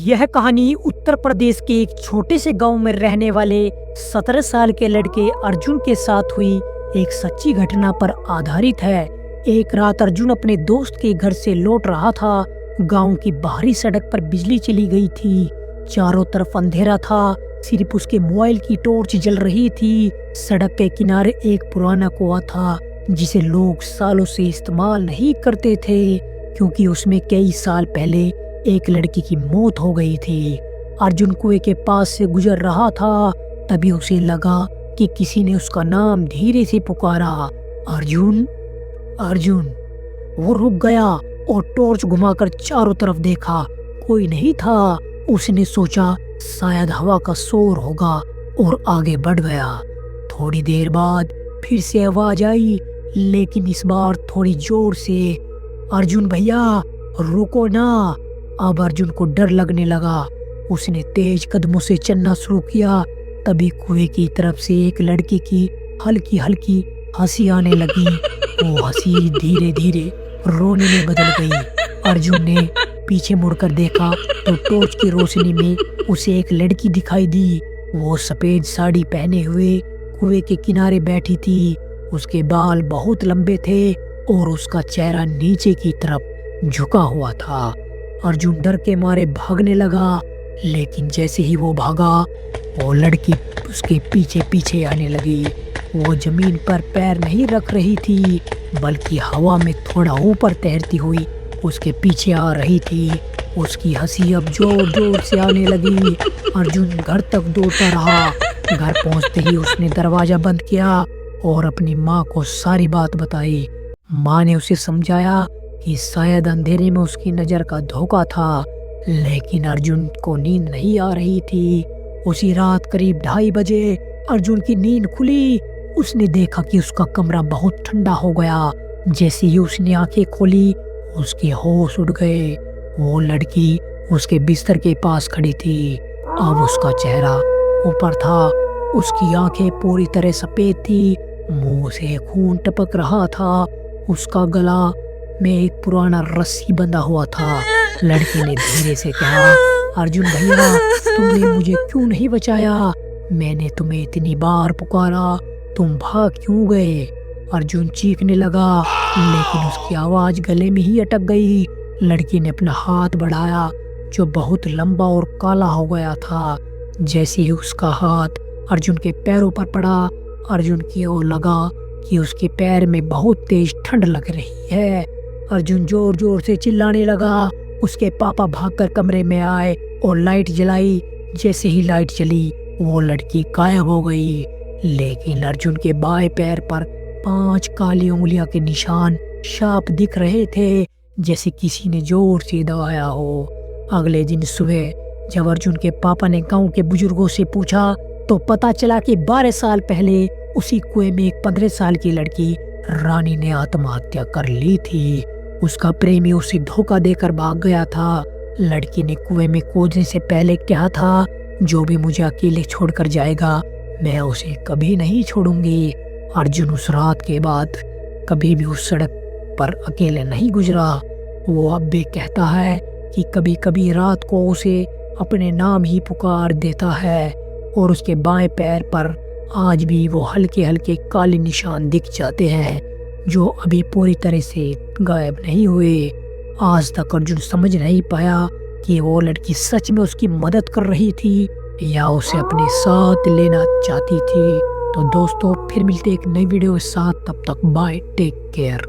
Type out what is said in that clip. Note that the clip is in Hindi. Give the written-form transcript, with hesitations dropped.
यह कहानी उत्तर प्रदेश के एक छोटे से गांव में रहने वाले 17 साल के लड़के अर्जुन के साथ हुई एक सच्ची घटना पर आधारित है। एक रात अर्जुन अपने दोस्त के घर से लौट रहा था। गांव की बाहरी सड़क पर बिजली चली गई थी। चारों तरफ अंधेरा था, सिर्फ उसके मोबाइल की टॉर्च जल रही थी। सड़क के किनारे एक पुराना कुआं था जिसे लोग सालों से इस्तेमाल नहीं करते थे, क्योंकि उसमें कई साल पहले एक लड़की की मौत हो गई थी। अर्जुन कुएं के पास से गुजर रहा था, तभी उसे लगा कि किसी ने उसका नाम धीरे से पुकारा, अर्जुन अर्जुन। वो रुक गया और टॉर्च घुमाकर चारों तरफ देखा। कोई नहीं था। उसने सोचा शायद हवा का शोर होगा और आगे बढ़ गया। थोड़ी देर बाद फिर से आवाज आई, लेकिन इस बार थोड़ी जोर से, अर्जुन भैया रुको ना। अब अर्जुन को डर लगने लगा। उसने तेज कदमों से चलना शुरू किया। तभी कुएं की तरफ से एक लड़की की हल्की हल्की हंसी आने लगी। वो हंसी धीरे धीरे रोने में बदल गई। अर्जुन ने पीछे मुड़कर देखा तो टॉर्च की रोशनी में उसे एक लड़की दिखाई दी। वो सफेद साड़ी पहने हुए कुएं के किनारे बैठी थी। उसके बाल बहुत लंबे थे और उसका चेहरा नीचे की तरफ झुका हुआ था। अर्जुन डर के मारे भागने लगा, लेकिन जैसे ही वो भागा, वो लड़की उसके पीछे पीछे आने लगी। वो जमीन पर पैर नहीं रख रही थी, बल्कि हवा में थोड़ा ऊपर तैरती हुई उसके पीछे आ रही थी। उसकी हंसी अब जोर जोर से आने लगी। अर्जुन घर तक दौड़ता रहा। घर पहुंचते ही उसने दरवाजा बंद किया और अपनी माँ को सारी बात बताई। माँ ने उसे समझाया कि शायद अंधेरे में उसकी नजर का धोखा था, लेकिन अर्जुन को नींद नहीं आ रही थी। उसी रात करीब 2:30 बजे अर्जुन की नींद खुली। उसने देखा कि उसका कमरा बहुत ठंडा हो गया। जैसे ही उसने आंखें खोली, उसके होश उड़ गए। वो लड़की उसके बिस्तर के पास खड़ी थी। अब उसका चेहरा ऊपर था। उसकी आंखें पूरी तरह सफेद थी। मुंह से खून टपक रहा था। उसका गला में एक पुराना रस्सी बंधा हुआ था। लड़की ने धीरे से कहा, अर्जुन भैया तुमने मुझे क्यों नहीं बचाया? मैंने तुम्हें इतनी बार पुकारा, तुम भाग क्यों गए? अर्जुन चीखने लगा, लेकिन उसकी आवाज गले में ही अटक गई। लड़की ने अपना हाथ बढ़ाया जो बहुत लंबा और काला हो गया था। जैसे ही उसका हाथ अर्जुन के पैरों पर पड़ा, अर्जुन की ओर लगा कि उसके पैर में बहुत तेज ठंड लग रही है। अर्जुन जोर जोर से चिल्लाने लगा। उसके पापा भागकर कमरे में आए और लाइट जलाई। जैसे ही लाइट जली, वो लड़की गायब हो गई, लेकिन अर्जुन के बाएं पैर पर 5 काली उंगलियां के निशान साफ दिख रहे थे, जैसे किसी ने जोर से दबाया हो। अगले दिन सुबह जब अर्जुन के पापा ने गांव के बुजुर्गों से पूछा, तो पता चला कि 12 साल पहले उसी कुएं में एक 15 साल की लड़की रानी ने आत्महत्या कर ली थी। उसका प्रेमी उसे धोखा देकर भाग गया था। लड़की ने कुएं में कूदने से पहले कहा था, जो भी मुझे अकेले छोड़कर जाएगा, मैं उसे कभी नहीं छोड़ूंगी। अर्जुन उस रात के बाद कभी भी उस सड़क पर अकेले नहीं गुजरा। वो अब भी कहता है कि कभी कभी रात को उसे अपने नाम ही पुकार देता है, और उसके बाएं पैर पर आज भी वो हल्के हल्के काले निशान दिख जाते हैं, जो अभी पूरी तरह से गायब नहीं हुए। आज तक अर्जुन समझ नहीं पाया कि वो लड़की सच में उसकी मदद कर रही थी या उसे अपने साथ लेना चाहती थी। तो दोस्तों, फिर मिलते एक नई वीडियो के साथ। तब तक बाय, टेक केयर।